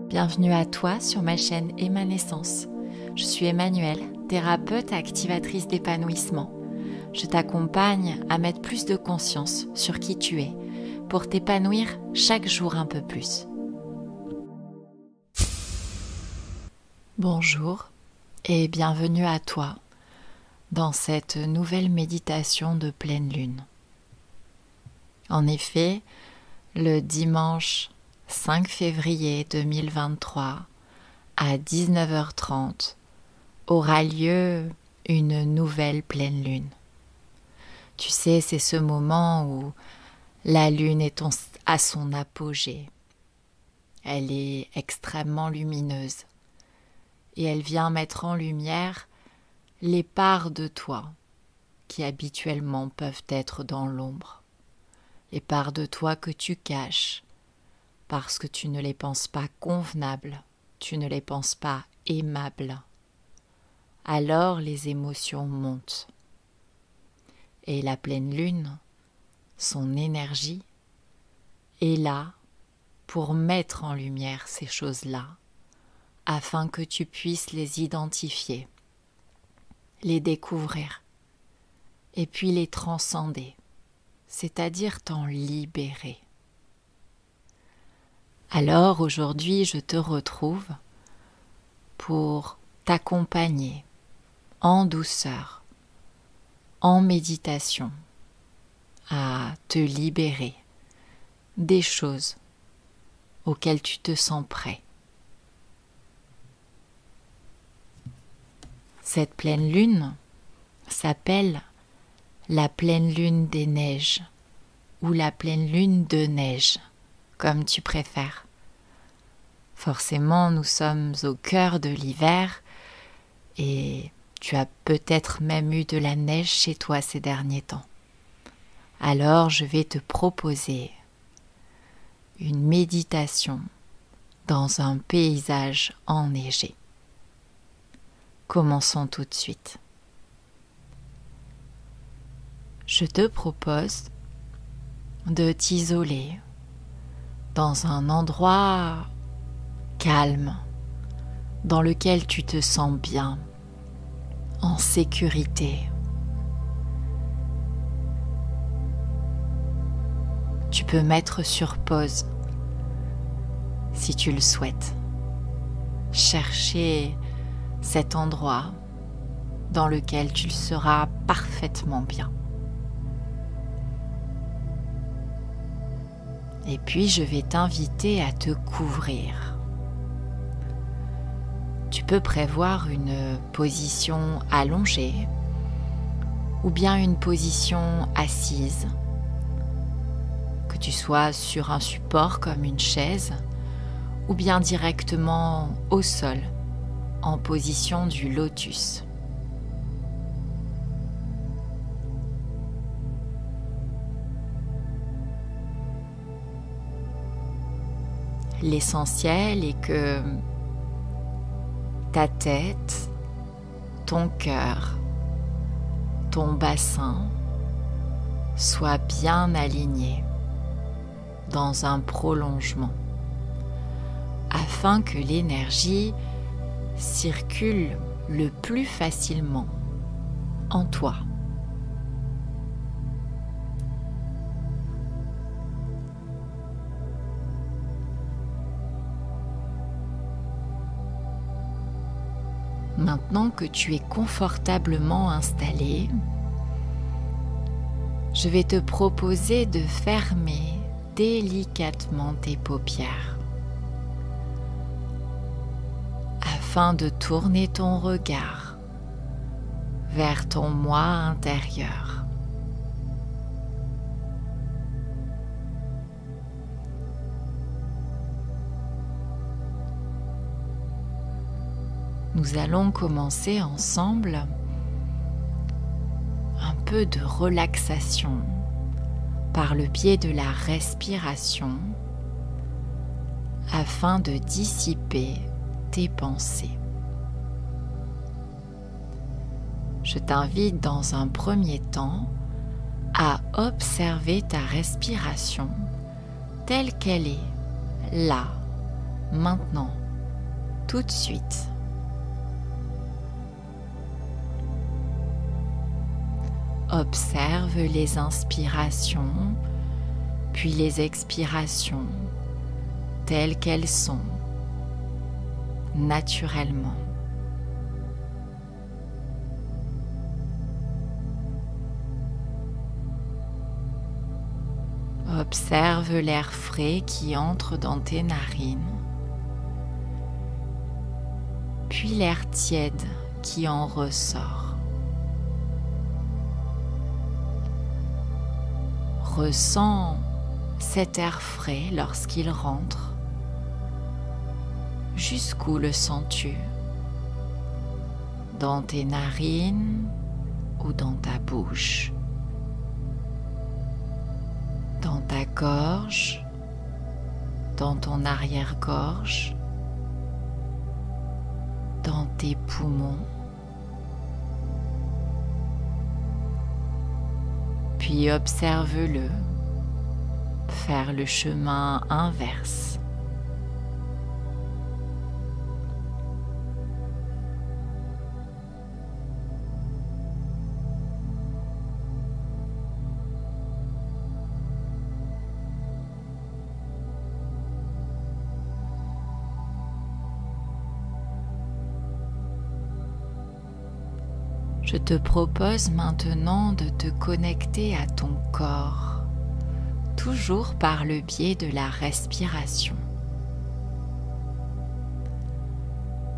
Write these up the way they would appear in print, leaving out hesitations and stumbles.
Bienvenue à toi sur ma chaîne Émanescence. Je suis Emmanuelle, thérapeute et activatrice d'épanouissement. Je t'accompagne à mettre plus de conscience sur qui tu es pour t'épanouir chaque jour un peu plus. Bonjour et bienvenue à toi dans cette nouvelle méditation de pleine lune. En effet, le dimanche 5 février 2023 à 19h30 aura lieu une nouvelle pleine lune. Tu sais, c'est ce moment où la lune est à son apogée. Elle est extrêmement lumineuse et elle vient mettre en lumière les parts de toi qui habituellement peuvent être dans l'ombre. Les parts de toi que tu caches parce que tu ne les penses pas convenables, tu ne les penses pas aimables. Alors les émotions montent. Et la pleine lune, son énergie, est là pour mettre en lumière ces choses-là, afin que tu puisses les identifier, les découvrir, et puis les transcender, c'est-à-dire t'en libérer. Alors aujourd'hui, je te retrouve pour t'accompagner en douceur, en méditation, à te libérer des choses auxquelles tu te sens prêt. Cette pleine lune s'appelle la pleine lune des neiges ou la pleine lune de neige, comme tu préfères. Forcément, nous sommes au cœur de l'hiver et tu as peut-être même eu de la neige chez toi ces derniers temps. Alors, je vais te proposer une méditation dans un paysage enneigé. Commençons tout de suite. Je te propose de t'isoler dans un endroit calme, dans lequel tu te sens bien, en sécurité. Tu peux mettre sur pause si tu le souhaites. Chercher cet endroit dans lequel tu seras parfaitement bien. Et puis je vais t'inviter à te couvrir. Tu peux prévoir une position allongée ou bien une position assise, que tu sois sur un support comme une chaise ou bien directement au sol en position du lotus. L'essentiel est que ta tête, ton cœur, ton bassin soient bien alignés dans un prolongement afin que l'énergie circule le plus facilement en toi. Maintenant que tu es confortablement installé, je vais te proposer de fermer délicatement tes paupières afin de tourner ton regard vers ton moi intérieur. Nous allons commencer ensemble un peu de relaxation par le biais de la respiration afin de dissiper tes pensées. Je t'invite dans un premier temps à observer ta respiration telle qu'elle est là, maintenant, tout de suite. Observe les inspirations, puis les expirations, telles qu'elles sont, naturellement. Observe l'air frais qui entre dans tes narines, puis l'air tiède qui en ressort. Ressens cet air frais lorsqu'il rentre. Jusqu'où le sens-tu? Dans tes narines ou dans ta bouche? Dans ta gorge, dans ton arrière-gorge, dans tes poumons. Puis observe-le faire le chemin inverse. Je te propose maintenant de te connecter à ton corps, toujours par le biais de la respiration.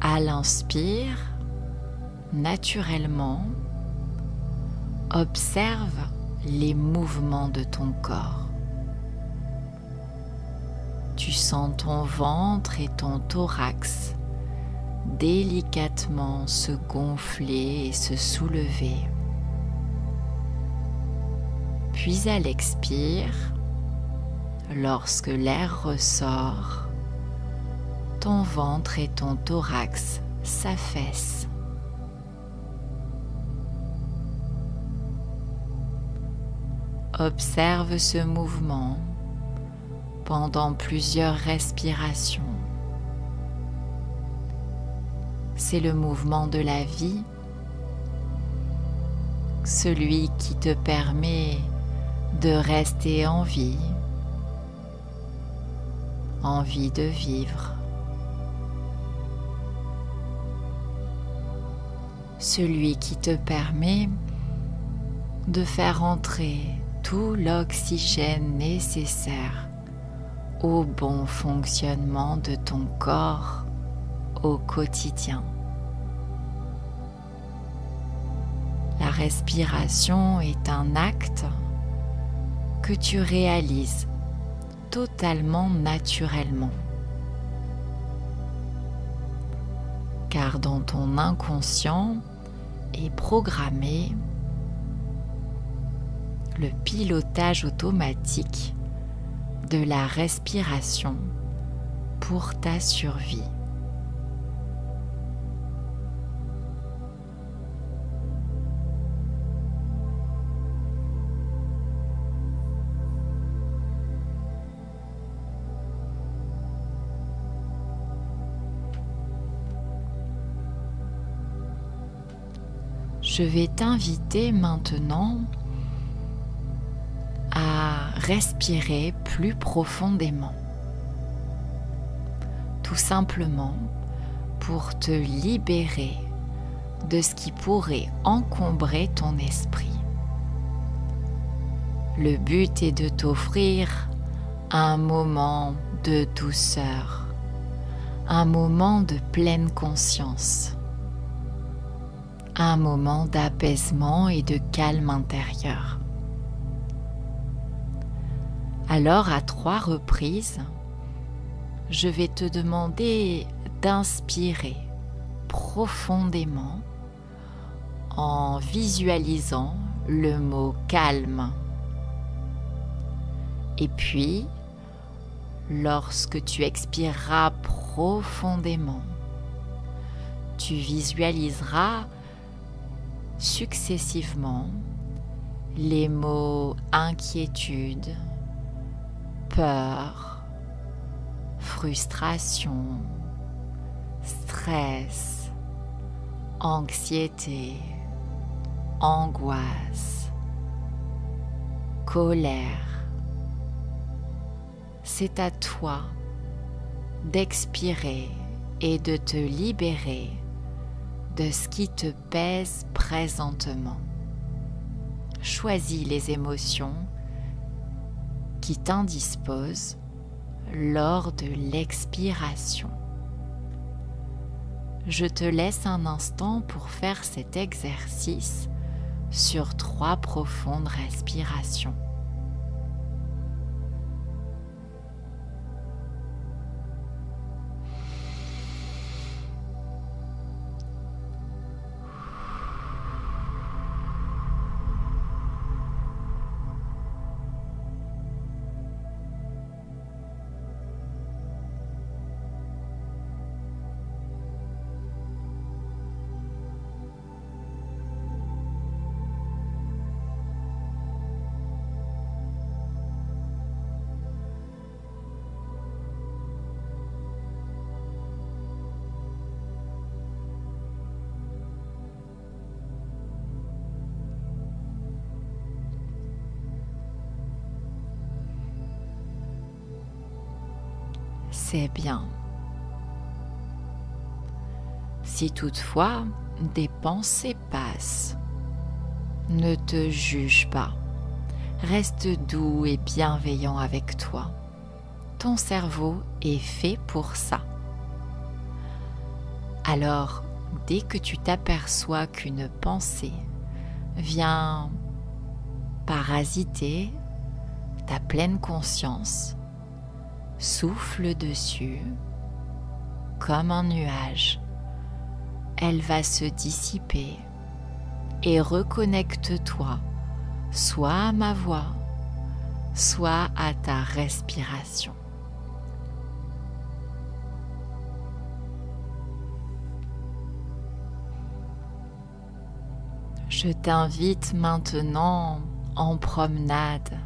À l'inspire, naturellement, observe les mouvements de ton corps. Tu sens ton ventre et ton thorax délicatement se gonfler et se soulever. Puis à l'expire, lorsque l'air ressort, ton ventre et ton thorax s'affaissent. Observe ce mouvement pendant plusieurs respirations. C'est le mouvement de la vie, celui qui te permet de rester en vie de vivre, celui qui te permet de faire entrer tout l'oxygène nécessaire au bon fonctionnement de ton corps au quotidien. La respiration est un acte que tu réalises totalement naturellement. Car dans ton inconscient est programmé le pilotage automatique de la respiration pour ta survie. Je vais t'inviter maintenant à respirer plus profondément, tout simplement pour te libérer de ce qui pourrait encombrer ton esprit. Le but est de t'offrir un moment de douceur, un moment de pleine conscience, un moment d'apaisement et de calme intérieur. Alors, à 3 reprises, je vais te demander d'inspirer profondément en visualisant le mot calme. Et puis, lorsque tu expireras profondément, tu visualiseras successivement les mots inquiétude, peur, frustration, stress, anxiété, angoisse, colère. C'est à toi d'expirer et de te libérer de ce qui te pèse présentement. Choisis les émotions qui t'indisposent lors de l'expiration. Je te laisse un instant pour faire cet exercice sur 3 profondes respirations. C'est bien. Si toutefois des pensées passent, ne te juge pas. Reste doux et bienveillant avec toi. Ton cerveau est fait pour ça. Alors, dès que tu t'aperçois qu'une pensée vient parasiter ta pleine conscience, souffle dessus comme un nuage. Elle va se dissiper et reconnecte-toi soit à ma voix, soit à ta respiration. Je t'invite maintenant en promenade.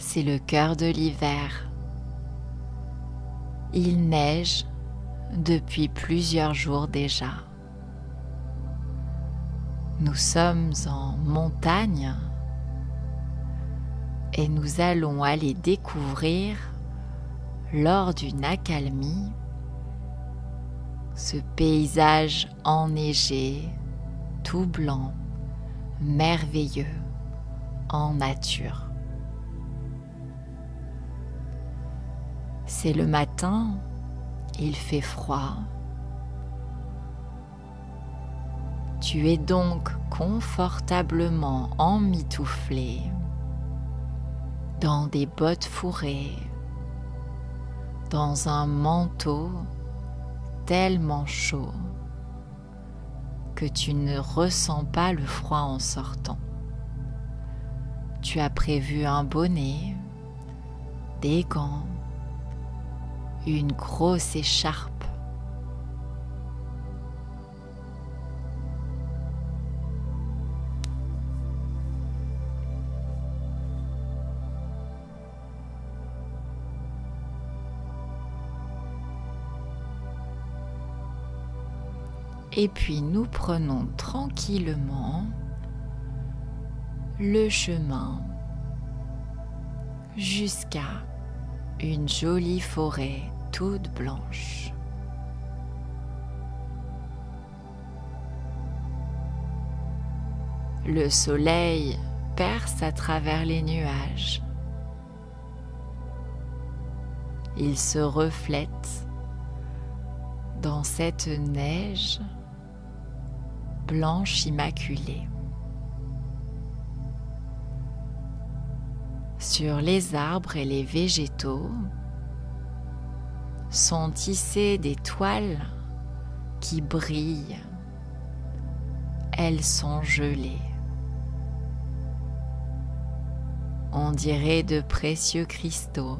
C'est le cœur de l'hiver. Il neige depuis plusieurs jours déjà. Nous sommes en montagne et nous allons aller découvrir lors d'une accalmie ce paysage enneigé, tout blanc, merveilleux en nature. C'est le matin, il fait froid. Tu es donc confortablement emmitouflé dans des bottes fourrées, dans un manteau tellement chaud que tu ne ressens pas le froid en sortant. Tu as prévu un bonnet, des gants, une grosse écharpe. Et puis nous prenons tranquillement le chemin jusqu'à une jolie forêt toute blanche. Le soleil perce à travers les nuages. Il se reflète dans cette neige blanche immaculée. Sur les arbres et les végétaux sont tissées des toiles qui brillent. Elles sont gelées. On dirait de précieux cristaux.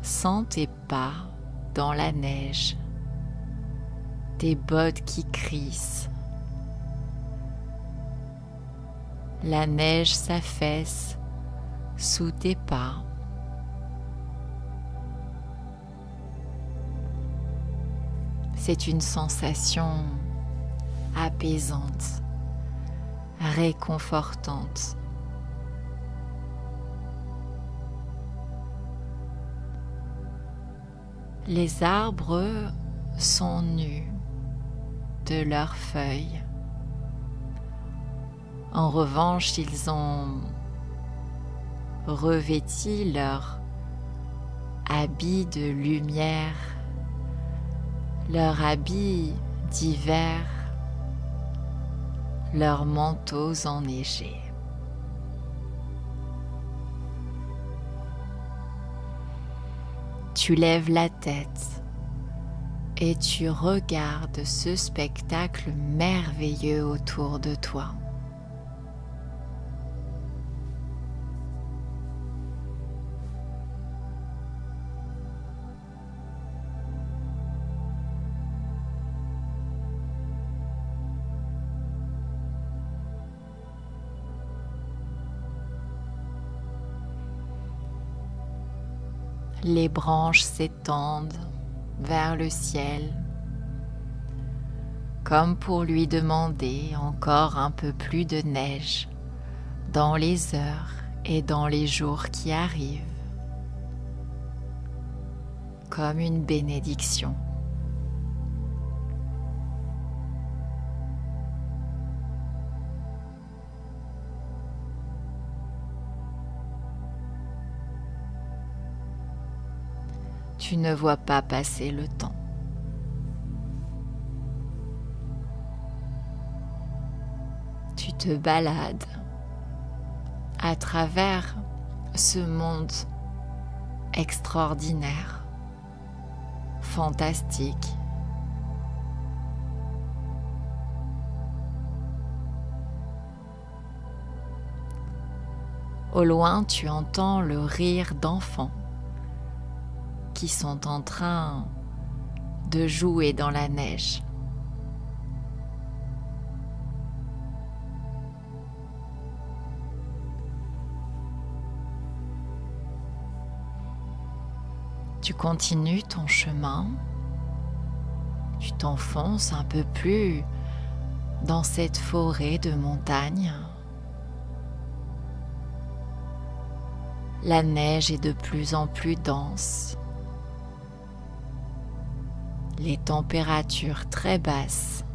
Sens tes pas dans la neige, tes bottes qui crissent, La neige s'affaisse sous tes pas. C'est une sensation apaisante, réconfortante. Les arbres sont nus de leurs feuilles. En revanche, ils ont revêti leur habit de lumière, leur habit d'hiver, leurs manteaux enneigés. Tu lèves la tête et tu regardes ce spectacle merveilleux autour de toi. Les branches s'étendent vers le ciel, comme pour lui demander encore un peu plus de neige dans les heures et dans les jours qui arrivent, comme une bénédiction. Tu ne vois pas passer le temps. Tu te balades à travers ce monde extraordinaire, fantastique. Au loin, tu entends le rire d'enfants qui sont en train de jouer dans la neige. Tu continues ton chemin, tu t'enfonces un peu plus dans cette forêt de montagne. La neige est de plus en plus dense. Les températures très basses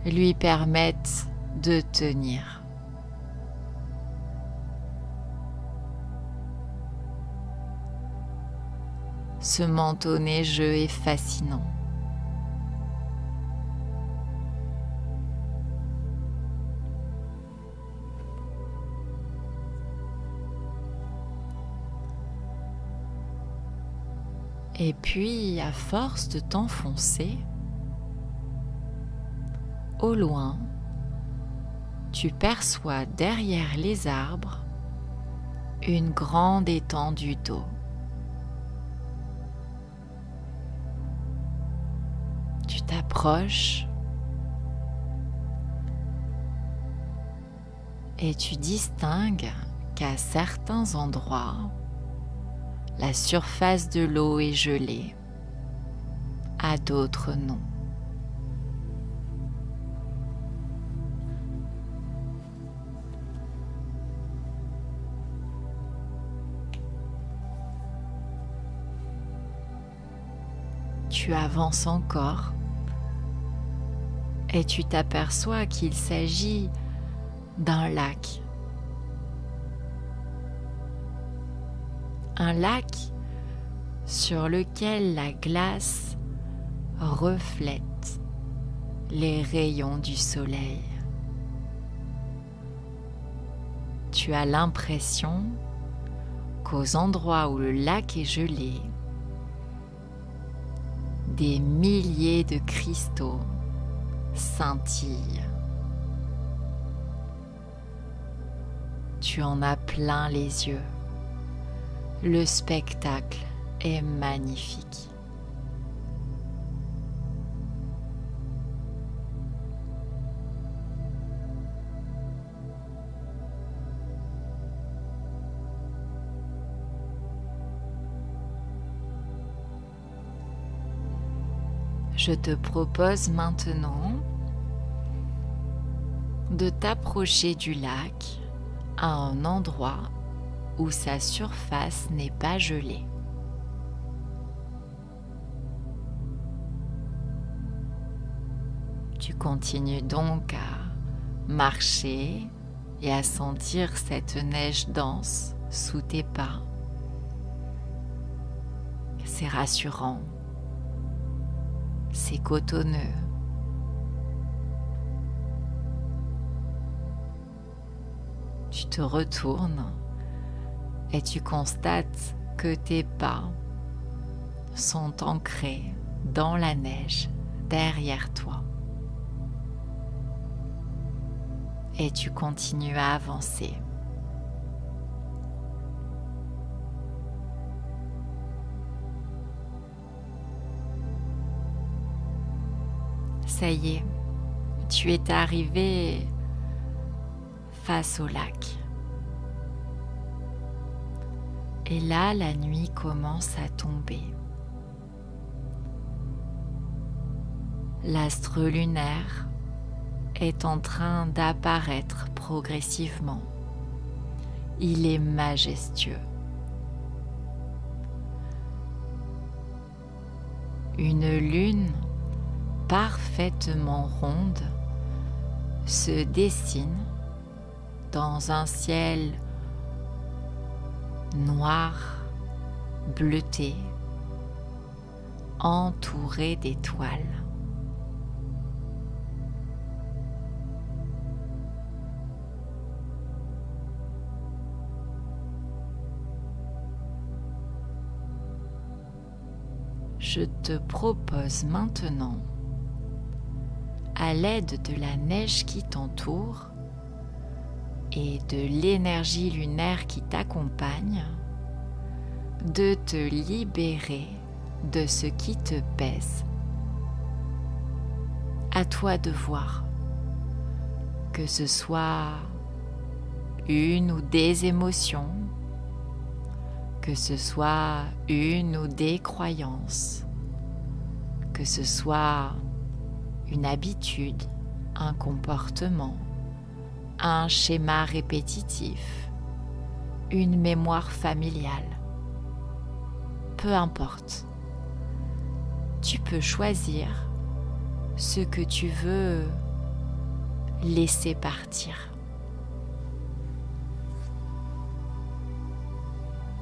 lui permettent de tenir. Ce manteau neigeux est fascinant. Et puis, à force de t'enfoncer, au loin, tu perçois derrière les arbres une grande étendue d'eau. Tu t'approches et tu distingues qu'à certains endroits, la surface de l'eau est gelée, à d'autres non. Tu avances encore et tu t'aperçois qu'il s'agit d'un lac. Un lac sur lequel la glace reflète les rayons du soleil. Tu as l'impression qu'aux endroits où le lac est gelé, des milliers de cristaux scintillent. Tu en as plein les yeux. Le spectacle est magnifique. Je te propose maintenant de t'approcher du lac à un endroit où sa surface n'est pas gelée. Tu continues donc à marcher et à sentir cette neige dense sous tes pas. C'est rassurant, c'est cotonneux. Tu te retournes et tu constates que tes pas sont ancrés dans la neige derrière toi. Et tu continues à avancer. Ça y est, tu es arrivé face au lac. Et là, la nuit commence à tomber. L'astre lunaire est en train d'apparaître progressivement. Il est majestueux. Une lune parfaitement ronde se dessine dans un ciel noir, bleuté, entouré d'étoiles. Je te propose maintenant, à l'aide de la neige qui t'entoure et de l'énergie lunaire qui t'accompagne, de te libérer de ce qui te pèse. À toi de voir, que ce soit une ou des émotions, que ce soit une ou des croyances, que ce soit une habitude, un comportement, un schéma répétitif, une mémoire familiale. Peu importe, tu peux choisir ce que tu veux laisser partir.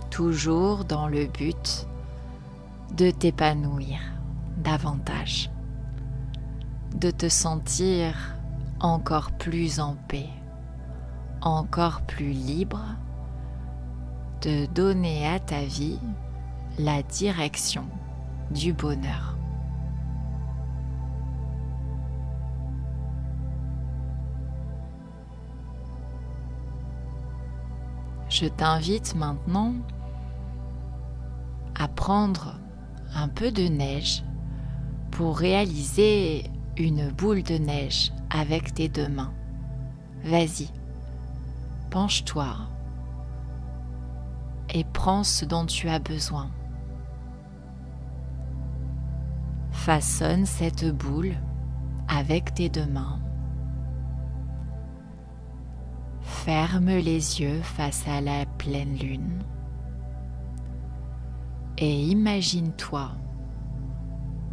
Toujours dans le but de t'épanouir davantage, de te sentir encore plus en paix, encore plus libre, de donner à ta vie la direction du bonheur. Je t'invite maintenant à prendre un peu de neige pour réaliser une boule de neige avec tes deux mains. Vas-y, penche-toi et prends ce dont tu as besoin. Façonne cette boule avec tes deux mains. Ferme les yeux face à la pleine lune et imagine-toi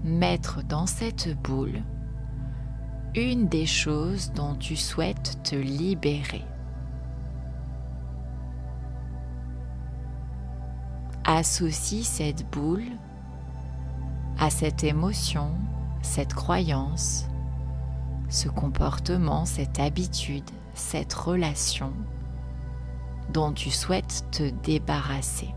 mettre dans cette boule une des choses dont tu souhaites te libérer. Associe cette boule à cette émotion, cette croyance, ce comportement, cette habitude, cette relation dont tu souhaites te débarrasser.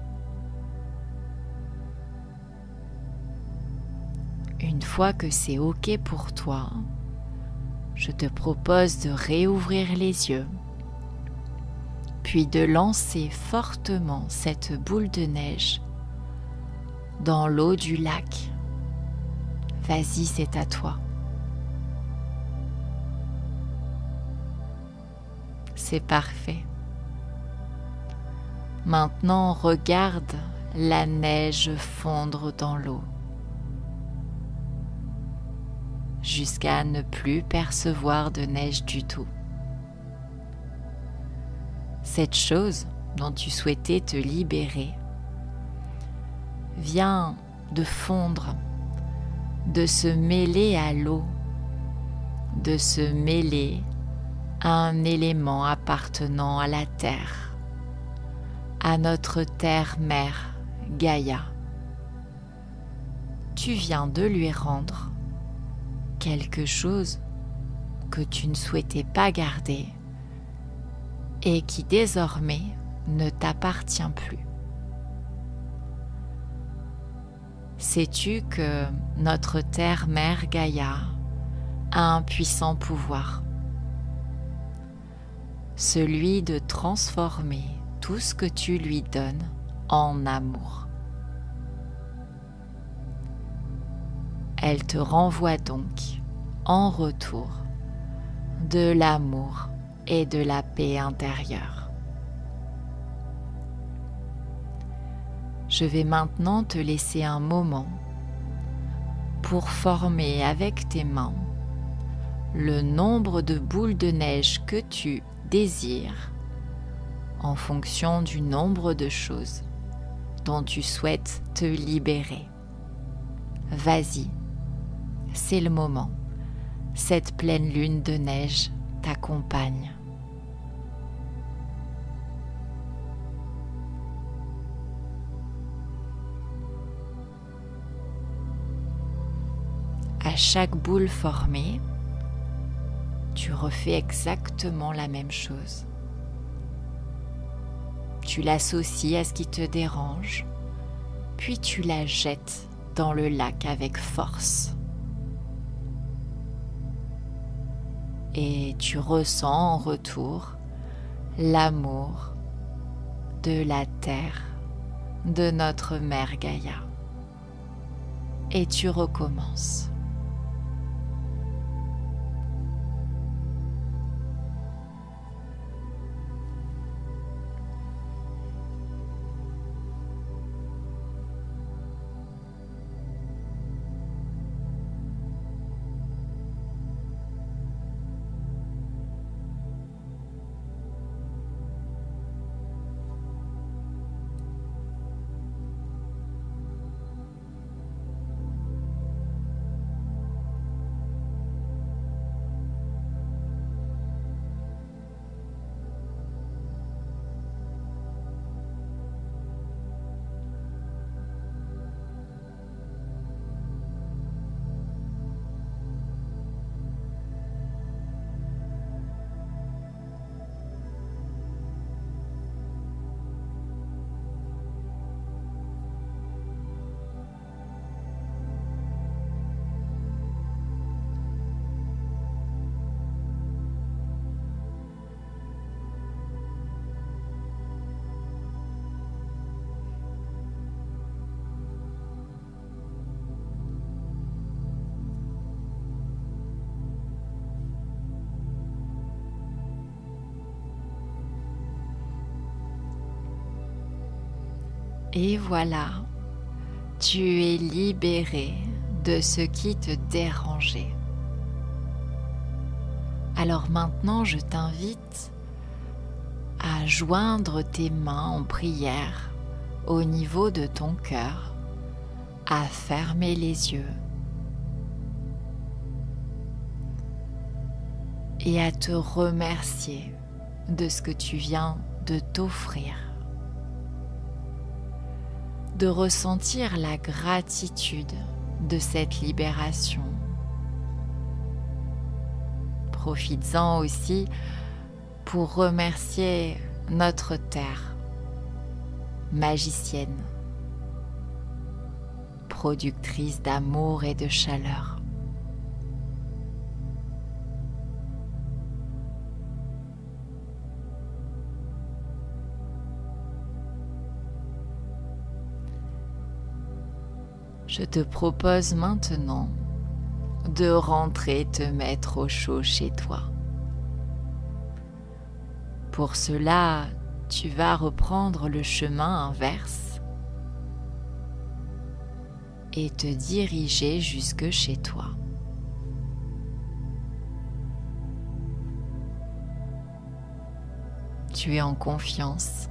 Une fois que c'est OK pour toi, je te propose de réouvrir les yeux, puis de lancer fortement cette boule de neige dans l'eau du lac. Vas-y, c'est à toi. C'est parfait. Maintenant, regarde la neige fondre dans l'eau. jusqu'à ne plus percevoir de neige du tout. Cette chose dont tu souhaitais te libérer vient de fondre, de se mêler à l'eau, de se mêler à un élément appartenant à la terre, à notre terre-mère Gaïa. Tu viens de lui rendre quelque chose que tu ne souhaitais pas garder et qui désormais ne t'appartient plus. Sais-tu que notre terre-mère Gaïa a un puissant pouvoir, celui de transformer tout ce que tu lui donnes en amour. Elle te renvoie donc en retour de l'amour et de la paix intérieure. Je vais maintenant te laisser un moment pour former avec tes mains le nombre de boules de neige que tu désires en fonction du nombre de choses dont tu souhaites te libérer. Vas-y, c'est le moment. Cette pleine lune de neige t'accompagne. À chaque boule formée, tu refais exactement la même chose. Tu l'associes à ce qui te dérange, puis tu la jettes dans le lac avec force. Et tu ressens en retour l'amour de la terre, de notre mère Gaïa. Et tu recommences. Et voilà, tu es libéré de ce qui te dérangeait. Alors maintenant, je t'invite à joindre tes mains en prière au niveau de ton cœur, à fermer les yeux et à te remercier de ce que tu viens de t'offrir. De ressentir la gratitude de cette libération. Profites-en aussi pour remercier notre terre, magicienne, productrice d'amour et de chaleur. Je te propose maintenant de rentrer te mettre au chaud chez toi. Pour cela, tu vas reprendre le chemin inverse et te diriger jusque chez toi. Tu es en confiance.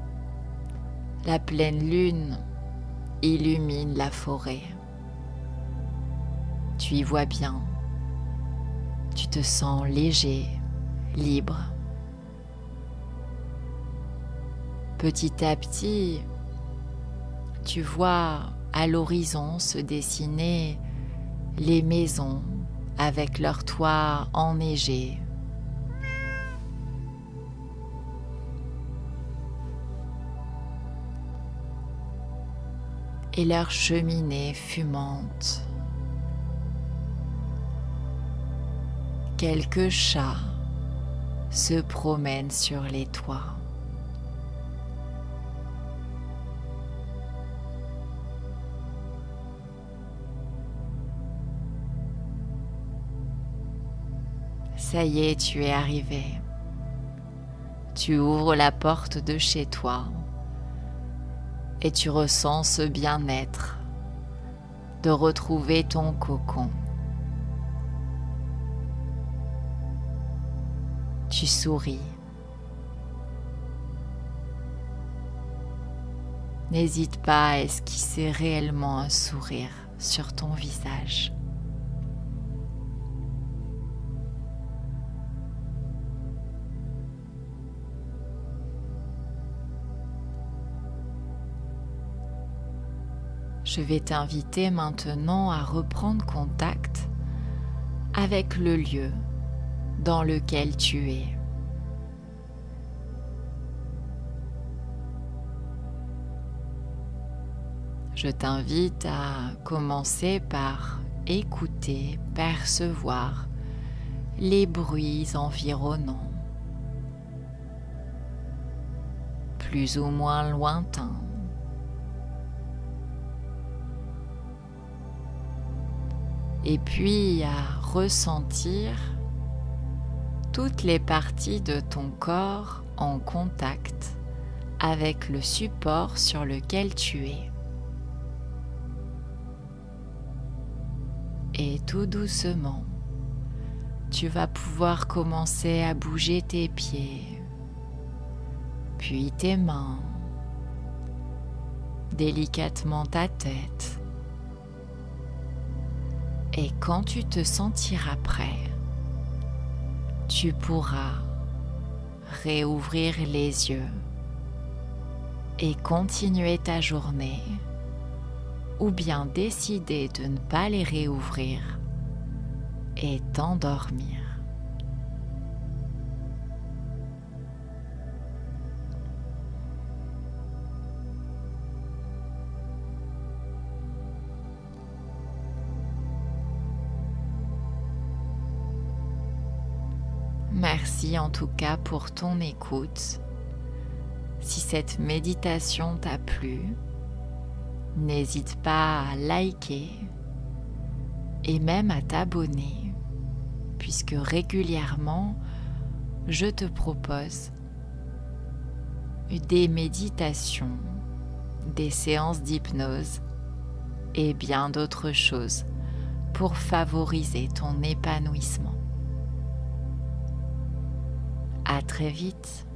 La pleine lune illumine la forêt. Tu y vois bien. Tu te sens léger, libre. Petit à petit, tu vois à l'horizon se dessiner les maisons avec leurs toits enneigés. Et leurs cheminées fumantes. Quelques chats se promènent sur les toits. Ça y est, tu es arrivé. Tu ouvres la porte de chez toi et tu ressens ce bien-être de retrouver ton cocon. Tu souris. N'hésite pas à esquisser réellement un sourire sur ton visage. Je vais t'inviter maintenant à reprendre contact avec le lieu dans lequel tu es. Je t'invite à commencer par écouter, percevoir les bruits environnants, plus ou moins lointains. Et puis à ressentir toutes les parties de ton corps en contact avec le support sur lequel tu es. Et tout doucement, tu vas pouvoir commencer à bouger tes pieds, puis tes mains, délicatement ta tête. Et quand tu te sentiras prêt, tu pourras réouvrir les yeux et continuer ta journée, ou bien décider de ne pas les réouvrir et t'endormir. Merci en tout cas pour ton écoute. Si cette méditation t'a plu, n'hésite pas à liker et même à t'abonner, puisque régulièrement, je te propose des méditations, des séances d'hypnose et bien d'autres choses pour favoriser ton épanouissement. À très vite.